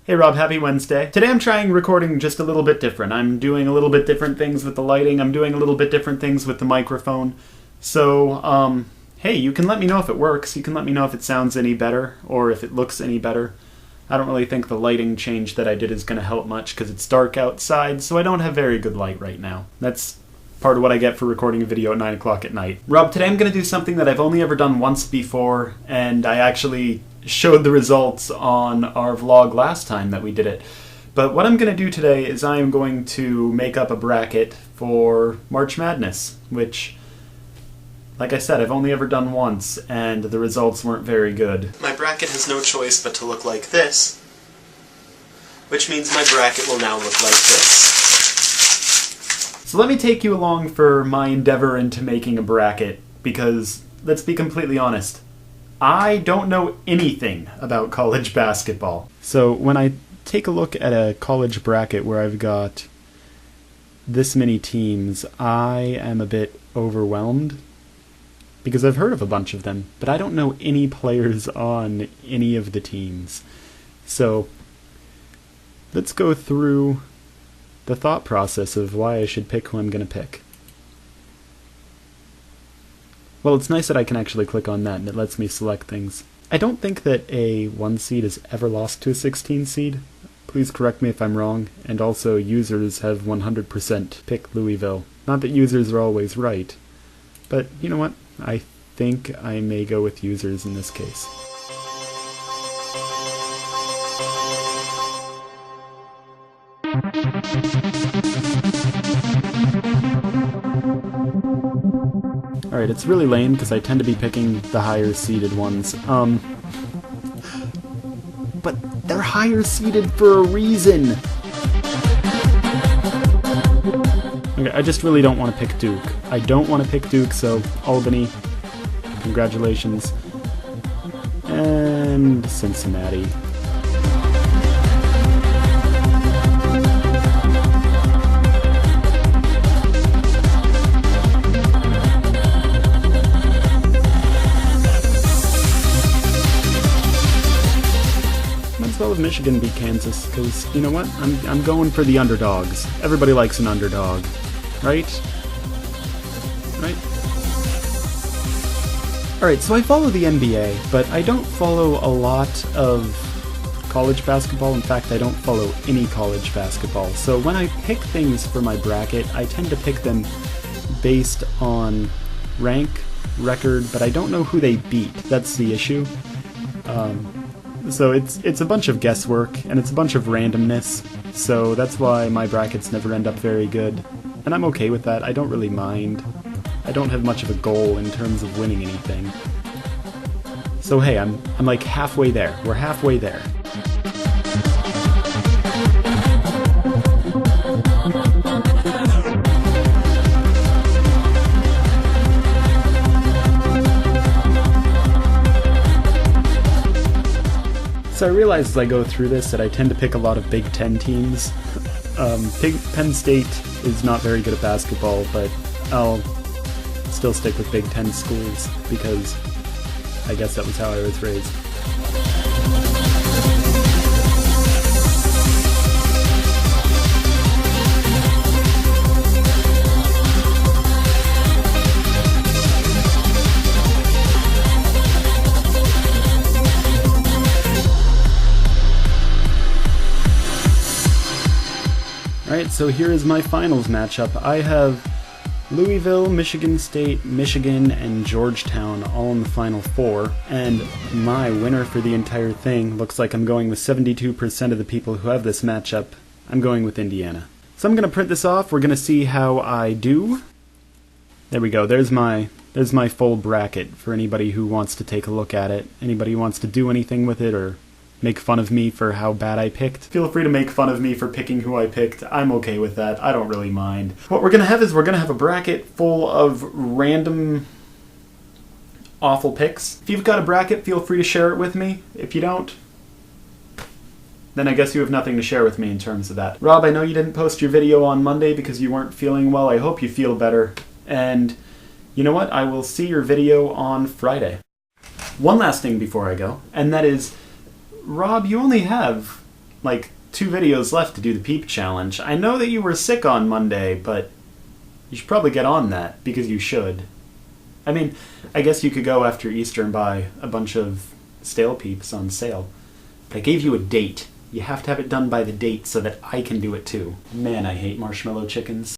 Hey Rob, happy Wednesday. Today I'm trying recording just a little bit different. I'm doing a little bit different things with the lighting. I'm doing a little bit different things with the microphone. So, hey, you can let me know if it works. You can let me know if it sounds any better or if it looks any better. I don't really think the lighting change that I did is going to help much because it's dark outside, so I don't have very good light right now. That's part of what I get for recording a video at 9 o'clock at night. Rob, today I'm going to do something that I've only ever done once before, and I actually showed the results on our vlog last time that we did it. But what I'm going to do today is I am going to make up a bracket for March Madness, which, like I said, I've only ever done once, and the results weren't very good. My bracket has no choice but to look like this, which means my bracket will now look like this. So let me take you along for my endeavor into making a bracket, because, let's be completely honest, I don't know anything about college basketball. So when I take a look at a college bracket where I've got this many teams, I am a bit overwhelmed because I've heard of a bunch of them, but I don't know any players on any of the teams. So let's go through the thought process of why I should pick who I'm going to pick. Well, it's nice that I can actually click on that and it lets me select things. I don't think that a 1 seed has ever lost to a 16 seed. Please correct me if I'm wrong. And also, users have 100% picked Louisville. Not that users are always right, but you know what? I think I may go with users in this case. Alright, it's really lame because I tend to be picking the higher seeded ones. But they're higher seeded for a reason! Okay, I just really don't want to pick Duke. I don't want to pick Duke, so Albany, congratulations. And Cincinnati. Might as well have Michigan beat Kansas, because, you know what? I'm going for the underdogs. Everybody likes an underdog. Right? Right? Alright, so I follow the NBA, but I don't follow a lot of college basketball. In fact, I don't follow any college basketball. So when I pick things for my bracket, I tend to pick them based on rank, record, but I don't know who they beat. That's the issue. So it's a bunch of guesswork, and it's a bunch of randomness, so that's why my brackets never end up very good. And I'm okay with that, I don't really mind. I don't have much of a goal in terms of winning anything. So hey, I'm like halfway there. We're halfway there. So I realize as I go through this that I tend to pick a lot of Big Ten teams. Penn State is not very good at basketball, but I'll still stick with Big Ten schools because I guess that was how I was raised. Alright, so here is my finals matchup. I have Louisville, Michigan State, Michigan, and Georgetown all in the Final Four, and my winner for the entire thing looks like I'm going with 72% of the people who have this matchup. I'm going with Indiana. So I'm going to print this off. We're going to see how I do. There we go. There's my full bracket for anybody who wants to take a look at it. Anybody who wants to do anything with it or make fun of me for how bad I picked. Feel free to make fun of me for picking who I picked. I'm okay with that. I don't really mind. What we're going to have is we're going to have a bracket full of random awful picks. If you've got a bracket, feel free to share it with me. If you don't, then I guess you have nothing to share with me in terms of that. Rob, I know you didn't post your video on Monday because you weren't feeling well. I hope you feel better. And you know what? I will see your video on Friday. One last thing before I go, and that is, Rob, you only have like 2 videos left to do the Peep Challenge. I know that you were sick on Monday, but you should probably get on that, because you should. I mean, I guess you could go after Easter and buy a bunch of stale Peeps on sale. But I gave you a date. You have to have it done by the date so that I can do it too. Man, I hate marshmallow chickens.